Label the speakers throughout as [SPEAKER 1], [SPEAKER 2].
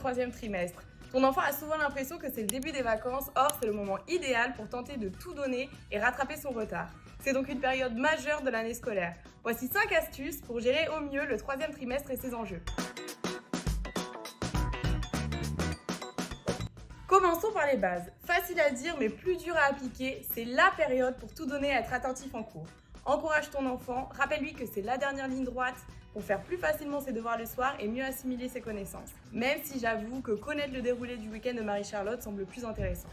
[SPEAKER 1] troisième trimestre. Ton enfant a souvent l'impression que c'est le début des vacances, or c'est le moment idéal pour tenter de tout donner et rattraper son retard. C'est donc une période majeure de l'année scolaire. Voici 5 astuces pour gérer au mieux le troisième trimestre et ses enjeux. Commençons par les bases. Facile à dire mais plus dur à appliquer, c'est la période pour tout donner et être attentif en cours. Encourage ton enfant, rappelle-lui que c'est la dernière ligne droite pour faire plus facilement ses devoirs le soir et mieux assimiler ses connaissances. Même si j'avoue que connaître le déroulé du week-end de Marie-Charlotte semble plus intéressant.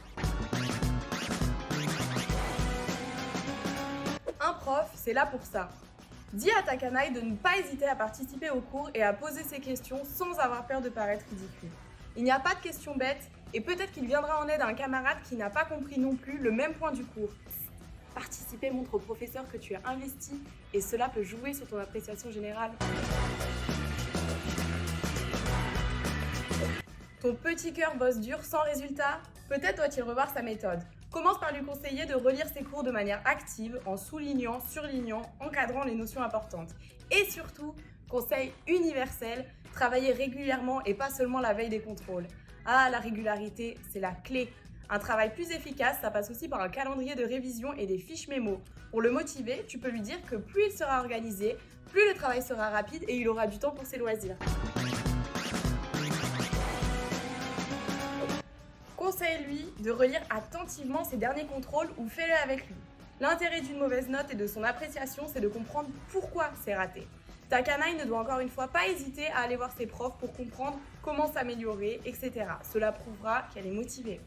[SPEAKER 1] Un prof, c'est là pour ça. Dis à ta canaille de ne pas hésiter à participer au cours et à poser ses questions sans avoir peur de paraître ridicule. Il n'y a pas de questions bêtes et peut-être qu'il viendra en aide à un camarade qui n'a pas compris non plus le même point du cours. Participer montre au professeur que tu es investi et cela peut jouer sur ton appréciation générale. Ton petit cœur bosse dur sans résultat? Peut-être doit-il revoir sa méthode. Commence par lui conseiller de relire ses cours de manière active, en soulignant, surlignant, encadrant les notions importantes. Et surtout, conseil universel, travailler régulièrement et pas seulement la veille des contrôles. Ah, la régularité, c'est la clé. Un travail plus efficace, ça passe aussi par un calendrier de révision et des fiches mémo. Pour le motiver, tu peux lui dire que plus il sera organisé, plus le travail sera rapide et il aura du temps pour ses loisirs. Conseille-lui de relire attentivement ses derniers contrôles ou fais-le avec lui. L'intérêt d'une mauvaise note et de son appréciation, c'est de comprendre pourquoi c'est raté. Ta canaille ne doit encore une fois pas hésiter à aller voir ses profs pour comprendre comment s'améliorer, etc. Cela prouvera qu'elle est motivée.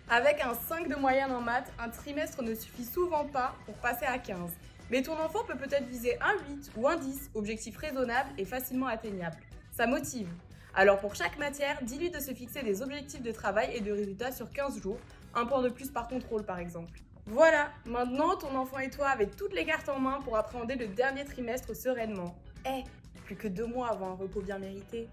[SPEAKER 1] Avec un 5 de moyenne en maths, un trimestre ne suffit souvent pas pour passer à 15. Mais ton enfant peut peut-être viser un 8 ou un 10, objectif raisonnable et facilement atteignable. Ça motive. Alors pour chaque matière, dis-lui de se fixer des objectifs de travail et de résultats sur 15 jours, un point de plus par contrôle par exemple. Voilà, maintenant ton enfant et toi avez toutes les cartes en main pour appréhender le dernier trimestre sereinement. Plus que 2 mois avant un repos bien mérité.